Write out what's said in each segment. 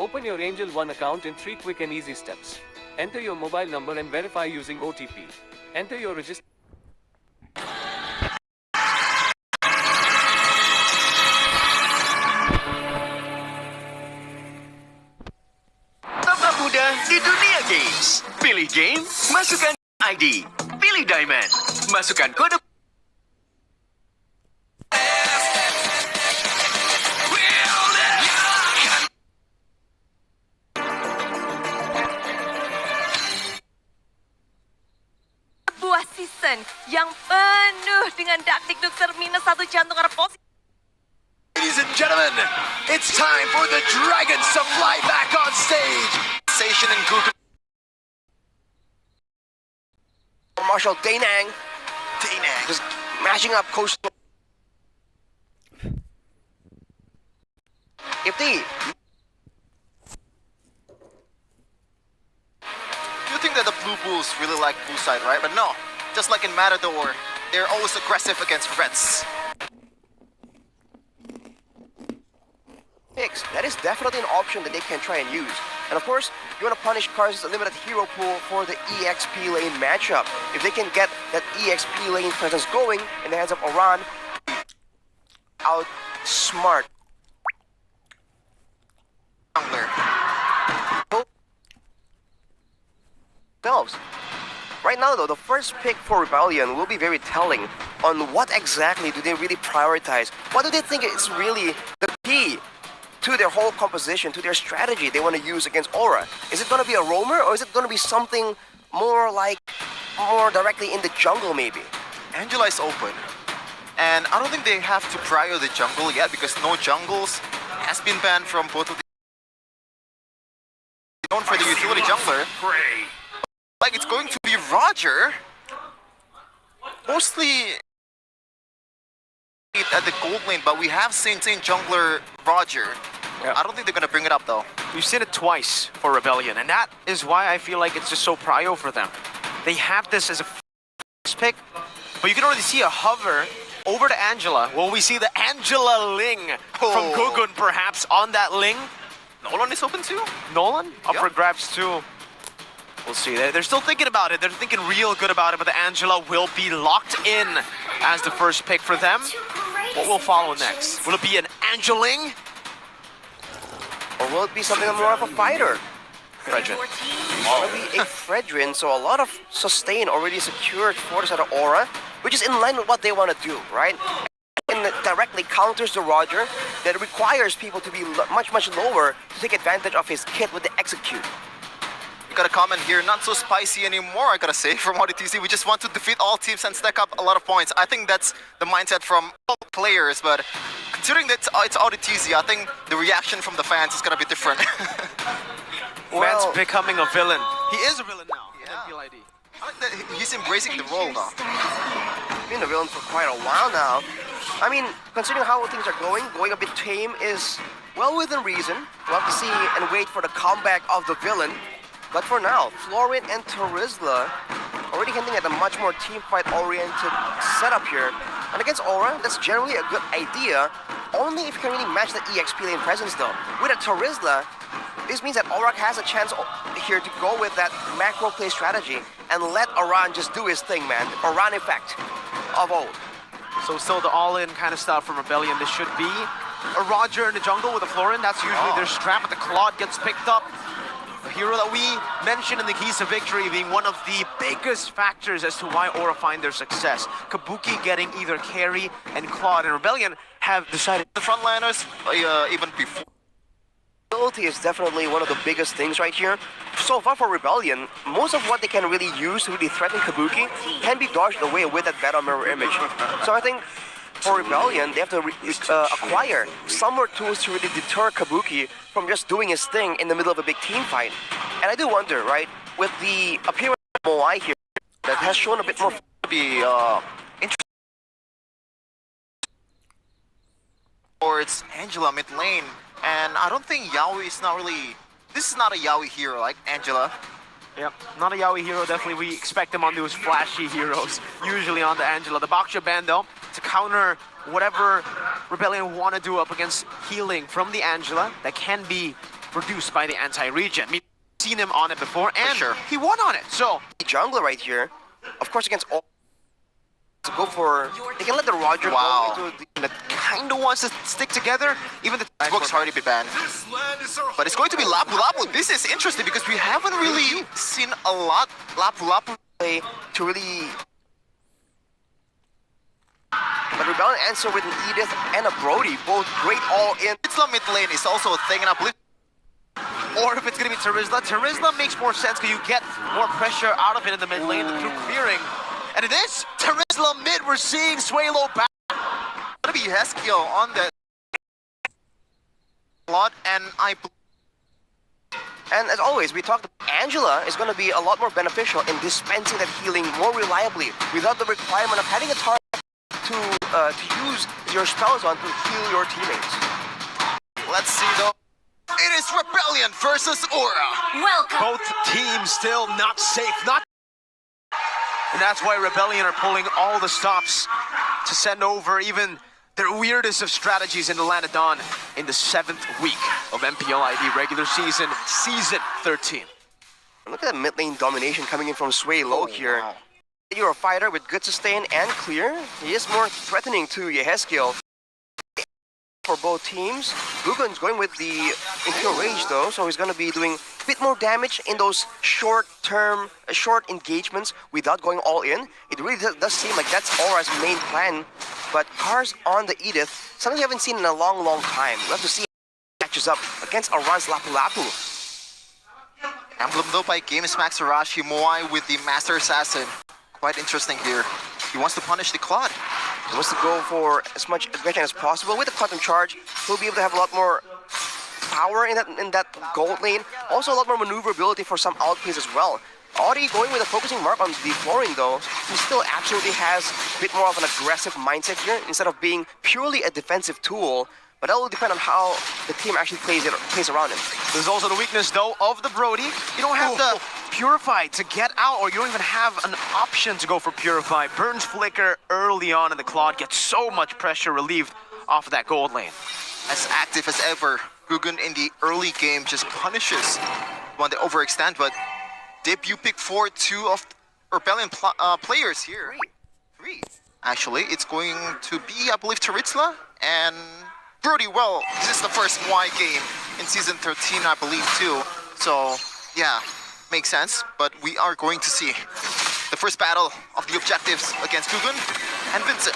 Open your Angel One account in 3 quick and easy steps. Enter your mobile number and verify using OTP. Enter your register. Tambah mudah di dunia games. Pilih game, masukkan ID. Pilih diamond, masukkan kode. Sebuah season yang penuh dengan dak-dikduk terminus satu jantung arah positif. Ladies and gentlemen, it's time for the Dragons to fly back on stage. Sensation and Google. Marshall Dainang just mashing up coastal. If they, You think that the Blue Bulls really like Blue side, right? But no, just like in Matador, they're always aggressive against Reds. picks, that is definitely an option that they can try and use. And of course, you want to punish Cars' limited hero pool for the EXP lane matchup. If they can get that EXP lane presence going in the hands of Oran, outsmart. Themselves. Right now though, the first pick for Rebellion will be very telling on what exactly do they really prioritize. What do they think is really the key to their whole composition, to their strategy they want to use against Aura? Is it going to be a roamer, or is it going to be something more directly in the jungle maybe? Angela is open, and I don't think they have to prior the jungle yet because no jungles has been banned from both of the known for the utility jungler. Like it's going to be Roger, mostly at the gold lane, but we have seen jungler Roger. Yeah. I don't think they're gonna bring it up though. We've seen it twice for Rebellion, and that is why I feel like it's just so prio for them. They have this as a first pick, but you can already see a hover over to Angela. When we see the Angela Ling from Gugun perhaps on that Ling. Nolan is open too? Nolan? Up for grabs too. We'll see. They're still thinking about it. They're thinking real good about it, but the Angela will be locked in as the first pick for them. What will follow next? Will it be an Angeling? Or will it be something more of a fighter? Fredrin. Maybe a Fredrin, so a lot of sustain already secured for the side of Aura, which is in line with what they want to do, right? And it directly counters the Roger that requires people to be much lower to take advantage of his kit with the execute. We got a comment here, not so spicy anymore, I gotta say, from ODTC. We just want to defeat all teams and stack up a lot of points. I think that's the mindset from all players, but considering that it's ODTC, I think the reaction from the fans is gonna be different. Man's becoming a villain. He is a villain now. Yeah. in PLID. I like that he's embracing the role now. Been a villain for quite a while now. I mean, considering how things are going a bit tame is well within reason. We'll have to see and wait for the comeback of the villain. But for now, Florin and Terizla already hinting at a much more team fight oriented setup here. And against Aura, that's generally a good idea, only if you can really match the EXP lane presence though. With a Terizla, this means that Aura has a chance here to go with that macro play strategy and let Oran just do his thing, man. Oran effect of old. So still the all-in kind of stuff from Rebellion. This should be a Roger in the jungle with a Florin. That's usually their strat, but the Claude gets picked up. A hero that we mentioned in the keys to victory being one of the biggest factors as to why Aura find their success. Kabuki getting either carry and Claude, and Rebellion have decided The frontliners, even before. Ability is definitely one of the biggest things right here. So far for Rebellion, most of what they can really use to really threaten Kabuki can be dodged away with that battle mirror image. So I think for Rebellion, they have to acquire some more tools to really deter Kabuki from just doing his thing in the middle of a big team fight. And I do wonder, right, with the appearance of Moai here, that has shown a bit more To be interesting. Or it's Angela mid lane, and I don't think Yaoi is not really. This is not a Yaoi hero like Angela. Yep, not a Yaoi hero, definitely. We expect him on those flashy heroes, usually on the Angela. The Baksha ban, though, to counter whatever Rebellion want to do up against healing from the Angela, that can be produced by the anti-region. We've seen him on it before, and sure. he won on it. So Jungler right here, of course, against all. To go for, they can let the Roger Wow. go into the. that kind of wants to stick together. Even the Book's already been banned. But it's going to be Lapu Lapu. This is interesting because we haven't really seen a lot Lapu Lapu. Play to really. But Rebellion answer with an Edith and a Brody, both great all in. It's the mid lane is also a thing, and I believe Or if it's going to be Terizla makes more sense because you get more pressure out of it in the mid lane through clearing. And it is Terizla mid. We're seeing Swalo back. it's going to be Heskiel on the lot, and I And as always, we talked Angela is going to be a lot more beneficial in dispensing that healing more reliably without the requirement of having a target to use your spells on to heal your teammates. let's see though. It is Rebellion versus Aura. Welcome. Both teams still not safe. And that's why Rebellion are pulling all the stops to send over even their weirdest of strategies into Lanadon in the 7th week of MPLID regular season, season 13. Look at that mid lane domination coming in from Sway Low here. Wow. You're a fighter with good sustain and clear. He is more threatening to Yeheskiel for both teams. Gugun's going with the Impure Rage though, so he's going to be doing a bit more damage in those short engagements without going all in. It really does seem like that's Aura's main plan. But Cars on the Edith, something we haven't seen in a long, long time. We'll have to see how it matches up against Aran's Lapu Lapu. Emblem though by Games Max Arashi Moai with the Master Assassin. Quite interesting here. He wants to punish the Claude. He wants to go for as much aggression as possible. With the Quantum Charge, he'll be able to have a lot more power in that gold lane. Also a lot more maneuverability for some outplays as well. Audi going with a focusing mark on the flooring though. He still absolutely has a bit more of an aggressive mindset here instead of being purely a defensive tool. But that will depend on how the team actually plays around him. There's also the weakness though of the Brody. You don't have the Purify to get out, or you don't even have an option to go for Purify. Burns Flicker early on, and the Claude gets so much pressure relieved off of that gold lane. As active as ever, Gugun in the early game just punishes when they overextend, but debut pick for 2 of Rebellion players here. Three. Actually, it's going to be, I believe, Terizla and Brody. Well, this is the first Y game in season 13, I believe, too. So, yeah, makes sense. But we are going to see the first battle of the objectives against Gugun and Vincent.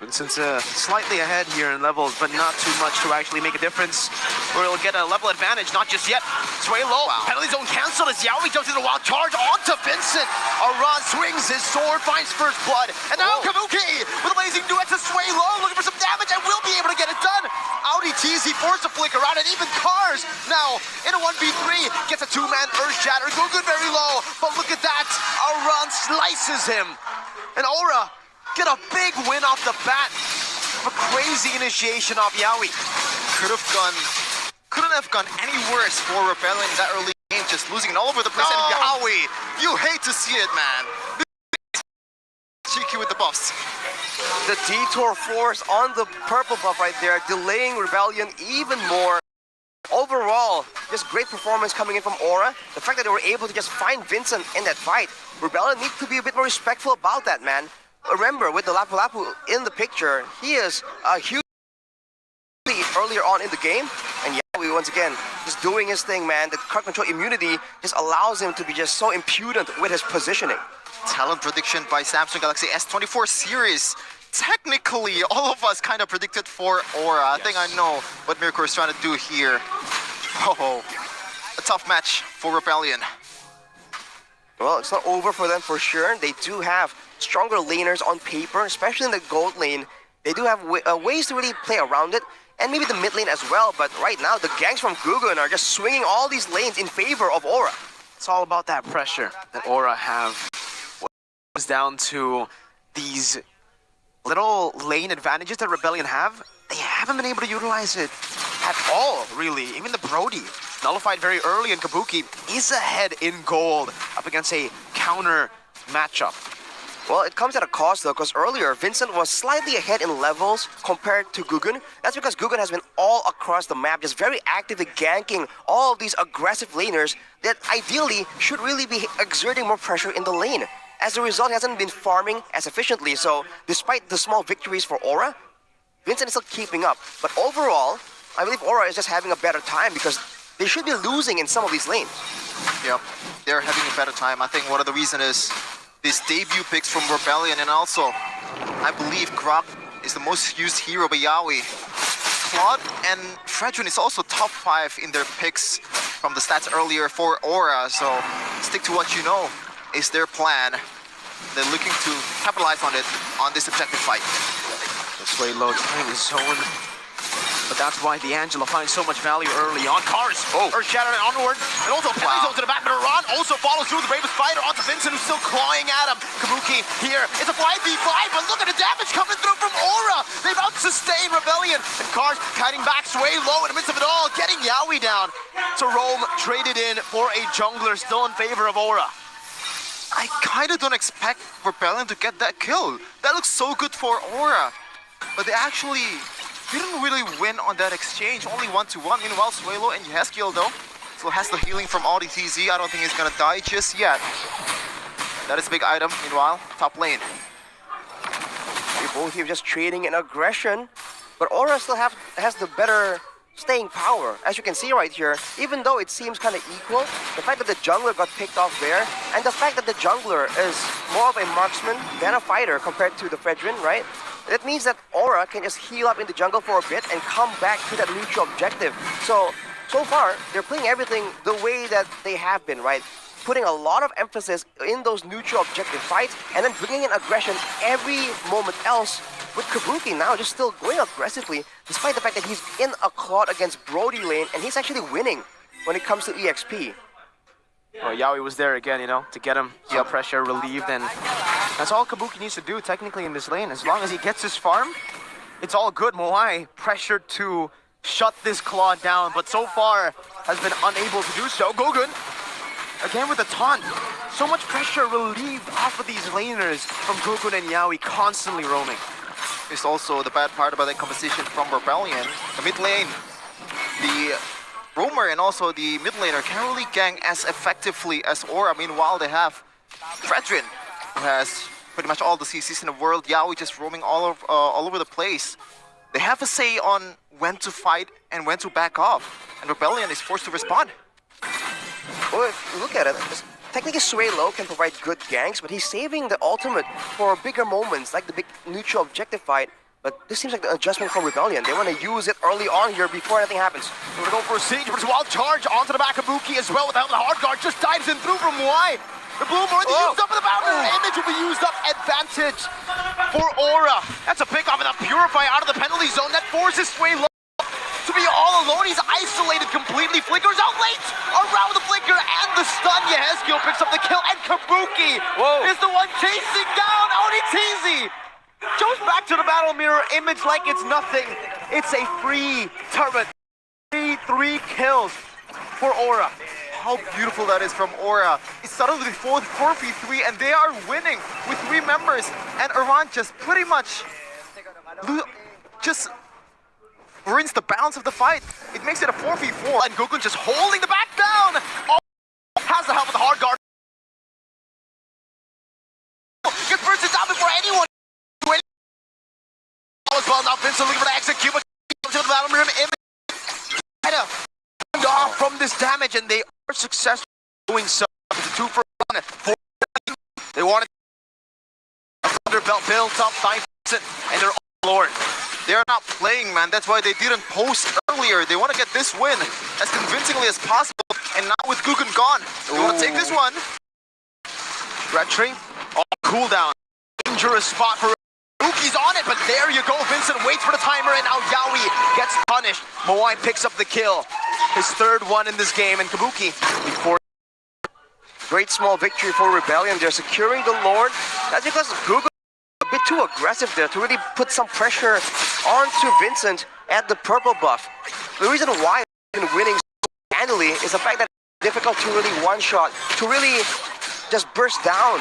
Vincent's slightly ahead here in levels, but not too much to actually make a difference. Or he'll get a level advantage, not just yet. Sway low, penalty zone canceled as Yaoi jumps into the wild charge onto Vincent. Aran swings his sword, finds first blood. And now Kabuki with a blazing duet to Sway low, looking for some damage and will be able to get it done. Audi TZ forced to flicker out, and even Cars now in a 1v3 gets a 2-man Earth Shatter. Gugun very low, but look at that. Aran slices him. And Aura get a big win off the bat. A crazy initiation of Yaoi. Couldn't have gone any worse for Rebellion in that early game, just losing it all over the place. And Yaoi, you hate to see it, man. Cheeky with the buffs. The Detour Force on the purple buff right there, delaying Rebellion even more. Overall, just great performance coming in from Aura. The fact that they were able to just find Vincent in that fight. Rebellion need to be a bit more respectful about that, man. Remember, with the Lapu Lapu in the picture, he is a huge lead earlier on in the game. And Yaoi, once again, just doing his thing, man. The card control immunity just allows him to be just so impudent with his positioning. Talent prediction by Samsung Galaxy S24 series. Technically, all of us kind of predicted for Aura. I think I know what Mirko is trying to do here. Oh, a tough match for Rebellion. Well, it's not over for them for sure. They do have stronger laners on paper, especially in the gold lane. They do have ways to really play around it, and maybe the mid lane as well. But right now, the gangs from Gugun are just swinging all these lanes in favor of Aura. It's all about that pressure that Aura have. When it comes down to these little lane advantages that Rebellion have, they haven't been able to utilize it at all, really. Even the Brody, nullified very early, and Kabuki is ahead in gold up against a counter matchup. Well, it comes at a cost though, because earlier Vincent was slightly ahead in levels compared to Guggen. That's because Guggen has been all across the map, just very actively ganking all of these aggressive laners that ideally should really be exerting more pressure in the lane. As a result, he hasn't been farming as efficiently, so despite the small victories for Aura, Vincent is still keeping up. But overall, I believe Aura is just having a better time because they should be losing in some of these lanes. Yep, they're having a better time. I think one of the reasons is these debut picks from Rebellion, and also, I believe Grok is the most used hero by Yawi. Claude and Fredrin is also top 5 in their picks from the stats earlier for Aura, so stick to what you know is their plan. They're looking to capitalize on it on this objective fight. Sway low trying his zone. But that's why D'Angelo finds so much value early on. Cars, Earth-shattering onward, and also Pelly's to the back, but Iran also follows through the bravest fighter onto Vincent, who's still clawing at him. Kabuki here, it's a 5v5, but look at the damage coming through from Aura. They've out-sustained Rebellion, and Cars kiting back, Sway low in the midst of it all, getting Yawi down. So Rome traded in for a jungler, still in favor of Aura. I kind of don't expect Rebellion to get that kill. That looks so good for Aura, but they actually didn't really win on that exchange, only 1-1. Meanwhile, Suelo and Yeskiel though still has the healing from Audi TZ. I don't think he's gonna die just yet. That is a big item. Meanwhile, top lane. They both here just trading in aggression, but Aura still has the better staying power. As you can see right here, even though it seems kind of equal, the fact that the jungler got picked off there, and the fact that the jungler is more of a marksman than a fighter compared to the Fredrin, right? That means that Aura can just heal up in the jungle for a bit and come back to that neutral objective. So far, they're playing everything the way that they have been, right? Putting a lot of emphasis in those neutral objective fights and then bringing in aggression every moment else, with Kabuki now just still going aggressively, despite the fact that he's in a Claude against Brody lane and he's actually winning when it comes to EXP. Well, Yawi was there again, you know, to get him some pressure relieved, and that's all Kabuki needs to do technically in this lane. As long as he gets his farm, it's all good. Moai pressured to shut this Claude down, but so far has been unable to do so. Guggen, again with a taunt. So much pressure relieved off of these laners from Guggen and Yawi constantly roaming. It's also the bad part about the composition from Rebellion. The mid lane, the roamer and also the mid laner can't really gang as effectively as Aura. Meanwhile, they have Fredrin, who has pretty much all the CCs in the world. Yawi just roaming all over the place. They have a say on when to fight and when to back off, and Rebellion is forced to respond. Well, if you look at it, technically Suelo can provide good ganks, but he's saving the ultimate for bigger moments, like the big neutral objective fight. But this seems like the adjustment from Rebellion. They want to use it early on here before anything happens. We're going to go for a siege, but it's a wild charge onto the back of Buki as well. Without the hard guard, just dives in through from wide. The Bloom already used up in the boundary. Image will be used up. Advantage for Aura. That's a pick off and a Purify out of the penalty zone. That forces Sway low to be all alone. He's isolated completely. Flickers out late around the flicker and the stun. Yeskiel picks up the kill, and Kabuki is the one chasing down Onitizi. Goes back to the battle mirror. Image like it's nothing. It's a free turret. 3 kills for Aura. How beautiful that is from Aura. It started with 4v3 and they are winning with 3 members. And Iran just pretty much just ruins the balance of the fight. It makes it a 4v4. And Guggen just holding the back down. Has the help of the hard guard. Gets bursted down before anyone. As well, now Vincent looking for the execute, but to the battle mirror. Image off from this damage, and they are successful doing so. It's a 2-for-1. They wanted a Thunder Belt built up by Vincent, and they're all Lord. They're not playing, man. That's why they didn't post earlier. They want to get this win as convincingly as possible. And now with Guggen gone, they want to take this one. Red Tree, all cooldown. Dangerous spot for Uki's on it, but there you go. Vincent waits for the timer, and now Yawi gets punished. Moai picks up the kill. His 3rd one in this game, and Kabuki before. Great small victory for Rebellion. They're securing the Lord. That's because Guggen a bit too aggressive there to really put some pressure onto Vincent at the purple buff. The reason why they've been winning so handily is the fact that it's difficult to really one-shot, to really just burst down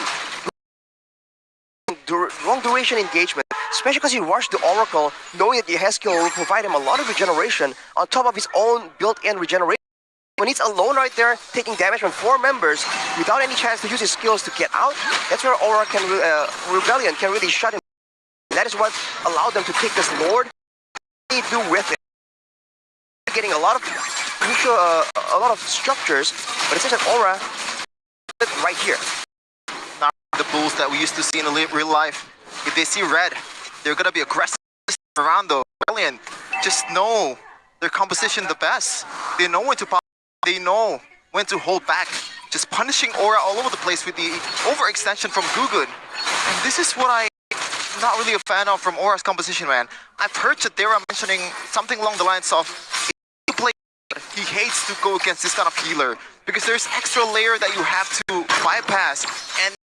long duration engagement, especially because he rushed the Oracle, knowing that the Haskill will provide him a lot of regeneration on top of his own built-in regeneration. When he's alone right there, taking damage from 4 members without any chance to use his skills to get out, that's where Aura can, Rebellion can really shut him. That is what allowed them to take this Lord. What do they do with it? Getting a lot of crucial, a lot of structures, but it's just an Aura right here. Now the bulls that we used to see in real life, if they see red, they're gonna be aggressive around the Rebellion. Just know their composition the best. They know when to pop. They know when to hold back. Just punishing Aura all over the place with the overextension from Gugun. And this is what I'm not really a fan of from Aura's composition, man. I've heard Chadera mentioning something along the lines of he hates to go against this kind of healer because there's extra layer that you have to bypass, and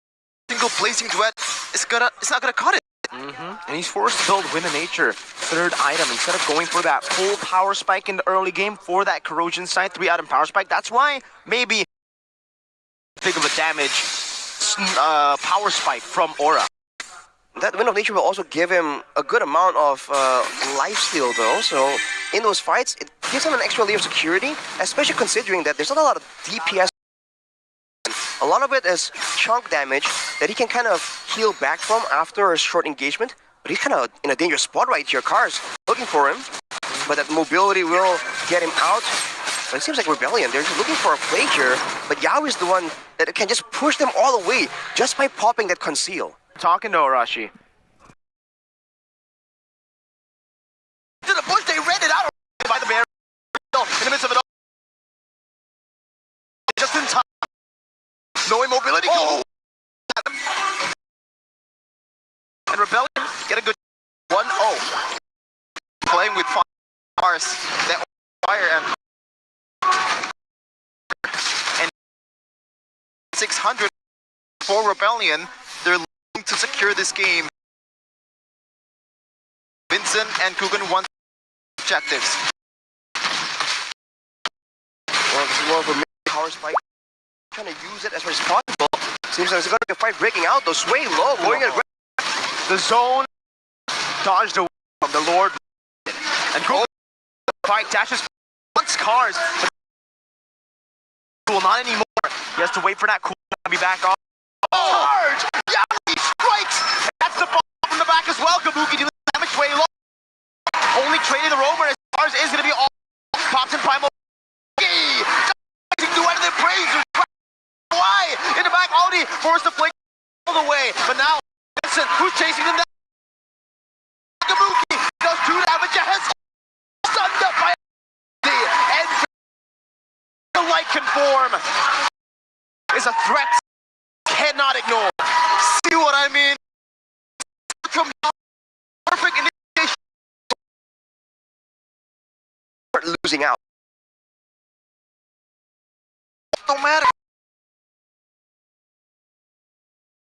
single blazing duet it's not gonna cut it. And he's forced to build Wind of Nature, 3rd item, instead of going for that full power spike in the early game for that corrosion side, 3-item power spike. That's why maybe big of a damage power spike from Aura. That Wind of Nature will also give him a good amount of lifesteal though, so in those fights, it gives him an extra layer of security, especially considering that there's not a lot of DPS. A lot of it is chunk damage that he can kind of heal back from after a short engagement, but he's kind of in a dangerous spot right here. Cars looking for him, but that mobility will get him out. But it seems like Rebellion, they're just looking for a play here, but Yao is the one that can just push them all the way just by popping that conceal. Talking to Arashi. To the bush, they read it out by the bear in the midst of it all. Just in time. No immobility. Oh. And Rebellion get a good 1-0. Playing with fires that fire and 600 for Rebellion. They're looking to secure this game. Vincent and Kugan want objectives. Well, this is more of a power spike. Trying to use it as much as possible. Seems like there's going to be a fight breaking out. Though Sway low, going at the zone dodged away from the Lord, and fight dashes once cars, but cool, not anymore. He has to wait for that cool to be back on. Charge! Yeah, he strikes! That's the ball from the back as well. Kabuki dealing damage way low. Only trading the roamer as cars is going to be all pops and primal. Do out of their praise. Why? In the back, Audi forced to flick all the way. But now, Vincent, who's chasing them down? Kabuki does 2 damage. Has stunned up by and the light can form. Is a threat. Cannot ignore. See what I mean? From perfect initiation. Losing out. Don't matter.